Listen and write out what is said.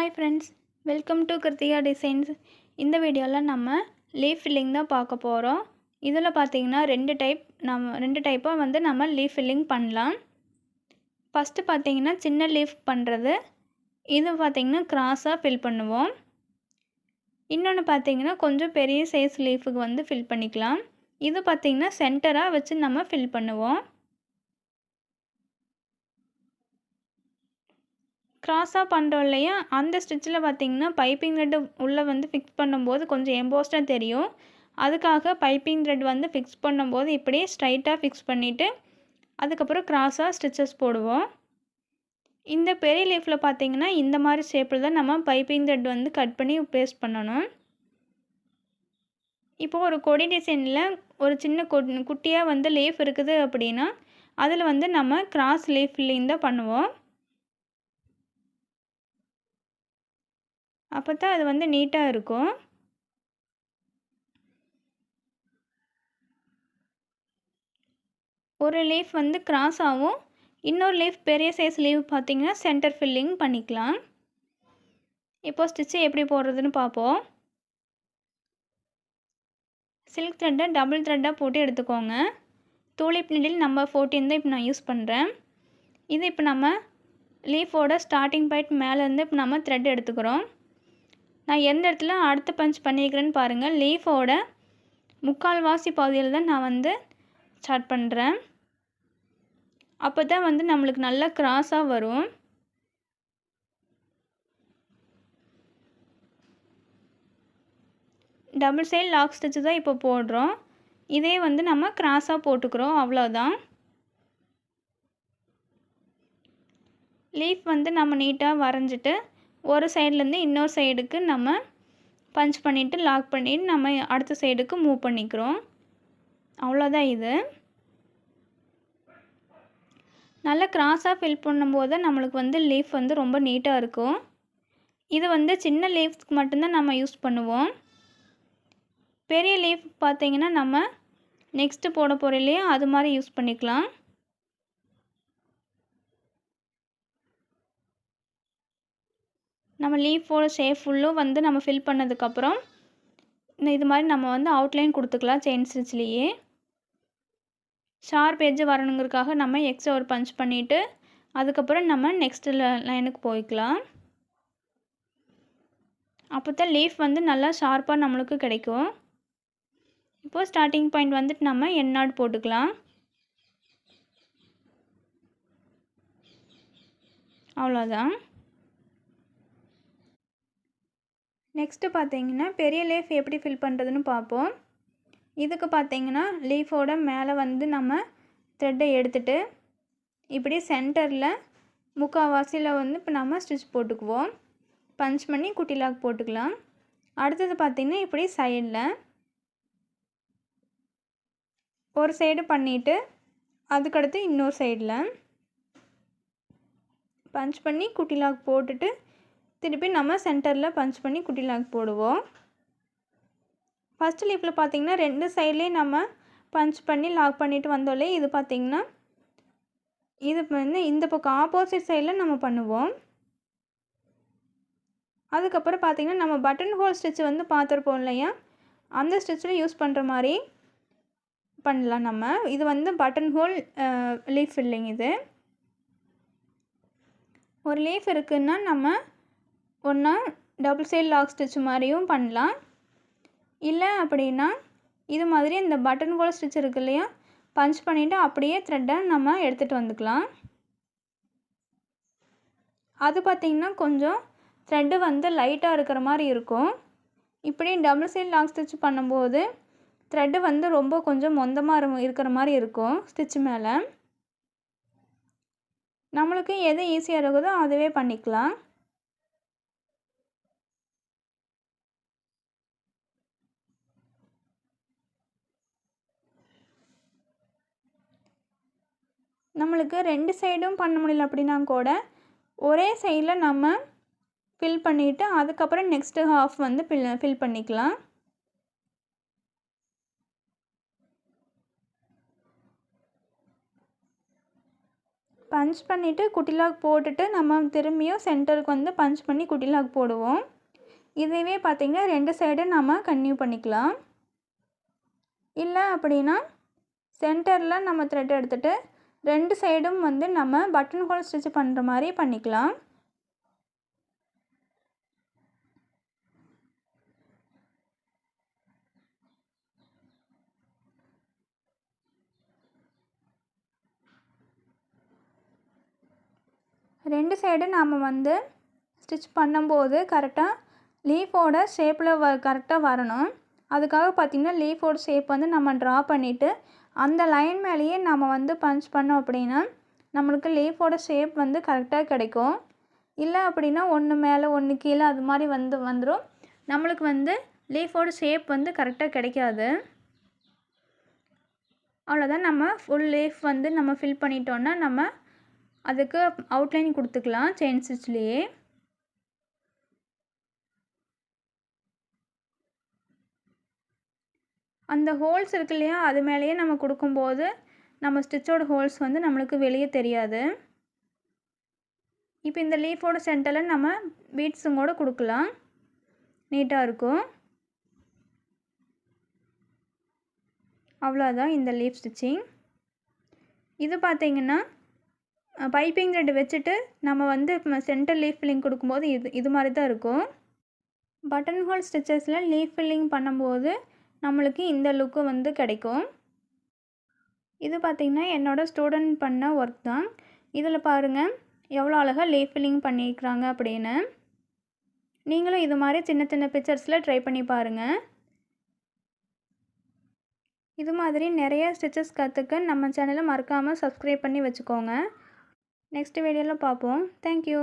Hi friends, welcome to Krithika designs. இந்த வீடியோவில் நம்ம லீஃப் ஃபில்லிங் தான் பார்க்க போகிறோம். இதில் பார்த்தீங்கன்னா ரெண்டு டைப்பாக நம்ம லீஃப் ஃபில்லிங் பண்ணலாம். ஃபஸ்ட்டு பார்த்தீங்கன்னா சின்ன லீஃப் பண்ணுறது, இது பார்த்தீங்கன்னா கிராஸாக ஃபில் பண்ணுவோம். இன்னொன்று பார்த்தீங்கன்னா கொஞ்சம் பெரிய சைஸ் லீஃபுக்கு ஃபில் பண்ணிக்கலாம். இது பார்த்தீங்கன்னா சென்டராக வச்சு நம்ம ஃபில் பண்ணுவோம். கிராஸாக பண்ணுறோம் இல்லையா, அந்த ஸ்டிச்சில் பார்த்தீங்கன்னா பைப்பிங் த்ரெட்டு உள்ளே ஃபிக்ஸ் பண்ணும்போது கொஞ்சம் எம்போஸ்டாக தெரியும். அதுக்காக பைப்பிங் த்ரெட் ஃபிக்ஸ் பண்ணும்போது இப்படியே ஸ்ட்ரைட்டாக ஃபிக்ஸ் பண்ணிவிட்டு அதுக்கப்புறம் கிராஸாக ஸ்டிச்சஸ் போடுவோம். இந்த பெரிய லீஃபில் பார்த்தீங்கன்னா இந்த மாதிரி ஷேப்பில் தான் நம்ம பைப்பிங் த்ரெட் கட் பண்ணி பேஸ்ட் பண்ணணும். இப்போது ஒரு கொடி டிசைனில் ஒரு சின்ன குட்டியாக லீஃப் இருக்குது அப்படின்னா அதில் நம்ம கிராஸ் லீஃப் ஃபில்லிங் தான் பண்ணுவோம். அப்போ தான் அது நீட்டாக இருக்கும். ஒரு லீஃப் கிராஸாகவும் இன்னொரு லீஃப் பெரிய சைஸ் லீஃப் பார்த்திங்கன்னா சென்டர் ஃபில்லிங் பண்ணிக்கலாம். இப்போது ஸ்டிச்சு எப்படி போடுறதுன்னு பார்ப்போம். சில்க் த்ரெட்டை டபுள் த்ரெட்டாக போட்டு எடுத்துக்கோங்க. டூலிப் நீடில் நம்பர் 14 தான் இப்போ நான் யூஸ் பண்ணுறேன். இது இப்போ நம்ம லீஃபோட ஸ்டார்டிங் பாயிண்ட் மேலேருந்து இப்போ நம்ம த்ரெட் எடுத்துக்கிறோம். நான் எந்த இடத்துல அடுத்த பஞ்ச் பண்ணிக்கிறேன்னு பாருங்கள். லீஃபோட முக்கால்வாசி பகுதியில் தான் நான் ஸ்டார்ட் பண்ணுறேன். அப்போ தான் நம்மளுக்கு நல்லா கிராஸாக வரும். டபுள் சைடு லாக் ஸ்டிச்சு தான் இப்போ போடுறோம். இதே நம்ம கிராஸாக போட்டுக்கிறோம், அவ்வளோதான். லீஃப் நம்ம நீட்டாக வரைஞ்சிட்டு ஒரு சைட்லேருந்து இன்னொரு சைடுக்கு நம்ம பஞ்ச் பண்ணிவிட்டு லாக் பண்ணிவிட்டு நம்ம அடுத்த சைடுக்கு மூவ் பண்ணிக்கிறோம், அவ்வளோதான். இது நல்லா கிராஸாக ஃபில் பண்ணும்போது நம்மளுக்கு லீஃப் ரொம்ப நீட்டாக இருக்கும். இது சின்ன லீஃப்ஸ்க்கு மட்டும்தான் நம்ம யூஸ் பண்ணுவோம். பெரிய லீஃப் பார்த்திங்கன்னா நம்ம நெக்ஸ்ட்டு போட போகிறோம் இல்லையா, அது மாதிரி யூஸ் பண்ணிக்கலாம். நம்ம லீஃபோட ஷேப் ஃபுல்லும் நம்ம ஃபில் பண்ணதுக்கப்புறம் இது மாதிரி நம்ம அவுட்லைன் கொடுத்துக்கலாம். செயின் ஸ்டிச்லேயே ஷார்ப் எட்ஜ் வரணுங்கிறதுக்காக நம்ம எக்ஸ்ட்ரா ஒரு பஞ்ச் பண்ணிவிட்டு அதுக்கப்புறம் நம்ம நெக்ஸ்ட்டு லைனுக்கு போய்க்கலாம். அப்போ தான் லீஃப் நல்லா ஷார்ப்பாக நம்மளுக்கு கிடைக்கும். இப்போது ஸ்டார்டிங் பாயிண்ட் நம்ம எண்ட் நாட் போட்டுக்கலாம், அவ்வளோதான். நெக்ஸ்ட்டு பார்த்தீங்கன்னா பெரிய லீஃப் எப்படி ஃபில் பண்ணுறதுன்னு பார்ப்போம். இதுக்கு பார்த்தீங்கன்னா லீஃபோட மேலே நம்ம த்ரெட்டை எடுத்துகிட்டு இப்படி சென்டரில் முக்கால்வாசியில் இப்போ நம்ம ஸ்டிச் போட்டுக்குவோம். பஞ்ச் பண்ணி குட்டி லாக் போட்டுக்கலாம். அடுத்தது பார்த்திங்கன்னா இப்படி சைடில் ஒரு சைடு பண்ணிவிட்டு அதுக்கடுத்து இன்னொரு சைடில் பஞ்ச் பண்ணி குட்டி லாக் போட்டுட்டு திருப்பி நம்ம சென்டரில் பஞ்ச் பண்ணி குட்டி லாக் போடுவோம். ஃபஸ்ட்டு லீஃபில் பார்த்திங்கன்னா ரெண்டு சைட்லேயும் நம்ம பஞ்ச் பண்ணி லாக் பண்ணிவிட்டு வந்தோம்லே, இது பார்த்திங்கன்னா இது இந்த பக்கம் ஆப்போசிட் சைடில் நம்ம பண்ணுவோம். அதுக்கப்புறம் பார்த்திங்கன்னா நம்ம பட்டன் ஹோல் ஸ்டிச் பார்த்துருப்போம் இல்லையா, அந்த ஸ்டிச்சில் யூஸ் பண்ணுற மாதிரி பண்ணலாம். நம்ம இது பட்டன் ஹோல் லீஃப் ஃபில்லிங். இது ஒரு லீஃப் இருக்குதுன்னா நம்ம ஒன்றா டபுள் சைடு லாக் ஸ்டிச் மாதிரியும் பண்ணலாம். இல்லை அப்படின்னா இது மாதிரி இந்த பட்டன் ஹோல் ஸ்டிச் இருக்குது இல்லையா, பஞ்ச் பண்ணிவிட்டு அப்படியே த்ரெட்டை நம்ம எடுத்துகிட்டு வந்துக்கலாம். அது பார்த்திங்கன்னா கொஞ்சம் த்ரெட்டு லைட்டாக இருக்கிற மாதிரி இருக்கும். இப்படி டபுள் சைடு லாக் ஸ்டிச் பண்ணும்போது த்ரெட்டு ரொம்ப கொஞ்சம் மொந்தமாக இருக்கிற மாதிரி இருக்கும் ஸ்டிச்சு மேலே. நம்மளுக்கு எது ஈஸியாக இருக்குதோ அதுவே பண்ணிக்கலாம். நம்மளுக்கு ரெண்டு சைடும் பண்ண முடியல அப்படின்னா கூட ஒரே சைடில் நம்ம ஃபில் பண்ணிவிட்டு அதுக்கப்புறம் நெக்ஸ்ட்டு ஹாஃப் ஃபில் பண்ணிக்கலாம். பஞ்ச் பண்ணிவிட்டு குட்டி லாக் போட்டுட்டு நம்ம திரும்பியும் சென்டருக்கு வந்து பஞ்ச் பண்ணி குட்டி லாக் போடுவோம். இதுவே பார்த்திங்கன்னா 2 சைடும் நம்ம கன்டினியூ பண்ணிக்கலாம். இல்லை அப்படின்னா சென்டரில் நம்ம த்ரெட் எடுத்துகிட்டு 2 சைடும் வந்து நம்ம பட்டன் ஹோல் ஸ்டிச் பண்ணுற மாதிரி பண்ணிக்கலாம். ரெண்டு சைடு நாம் வந்து ஸ்டிச் பண்ணும்போது கரெக்டாக லீஃபோட ஷேப்பில் கரெக்டாக வரணும். அதுக்காக பார்த்திங்கன்னா லீஃபோட ஷேப் வந்து நம்ம ட்ரா பண்ணிவிட்டு அந்த லைன் மேலேயே நம்ம வந்து பஞ்ச் பண்ணோம் அப்படின்னா நம்மளுக்கு லீஃபோட ஷேப் வந்து கரெக்டாக கிடைக்கும். இல்லை அப்படின்னா ஒன்று மேலே ஒன்று கீழே அது மாதிரி வந்துடும். நம்மளுக்கு வந்து லீஃபோட ஷேப் வந்து கரெக்டாக கிடைக்காது. அவ்வளோதான். நம்ம ஃபுல் லீஃப் வந்து நம்ம ஃபில் பண்ணிட்டோன்னா நம்ம அதுக்கு அவுட்லைன் கொடுத்துக்கலாம் செயின் ஸ்டிச்லேயே. அந்த ஹோல்ஸ் இருக்கு இல்லையா, அது மேலேயே நம்ம கொடுக்கும்போது நம்ம ஸ்டிச்சோட ஹோல்ஸ் வந்து நம்மளுக்கு வெளியே தெரியாது. இப்போ இந்த லீஃபோட சென்டரில் நம்ம பீட்ஸும் கூட கொடுக்கலாம், நீட்டாக இருக்கும். அவ்வளோதான் இந்த லீஃப் ஸ்டிச்சிங். இது பார்த்திங்கன்னா பைப்பிங் த்ரெட் வச்சுட்டு நம்ம வந்து சென்டர் லீஃப் ஃபில்லிங் கொடுக்கும்போது இது மாதிரி தான் இருக்கும். பட்டன் ஹோல் ஸ்டிச்சஸில் லீஃப் ஃபில்லிங் பண்ணும்போது நம்மளுக்கு இந்த லுக்கு வந்து கிடைக்கும். இது பார்த்திங்கன்னா என்னோடய ஸ்டூடெண்ட் பண்ண ஒர்க் தான். இதில் பாருங்கள் எவ்வளோ அழகாக லீஃப் ஃபில்லிங் பண்ணியிருக்கிறாங்க அப்படின்னு. நீங்களும் இது மாதிரி சின்ன சின்ன பிக்சர்ஸில் ட்ரை பண்ணி பாருங்கள். இது மாதிரி நிறைய ஸ்டிச்சஸ் கற்றுக்க நம்ம சேனலை மறக்காமல் சப்ஸ்கிரைப் பண்ணி வச்சுக்கோங்க. நெக்ஸ்ட் வீடியோவில் பார்ப்போம். தேங்க்யூ.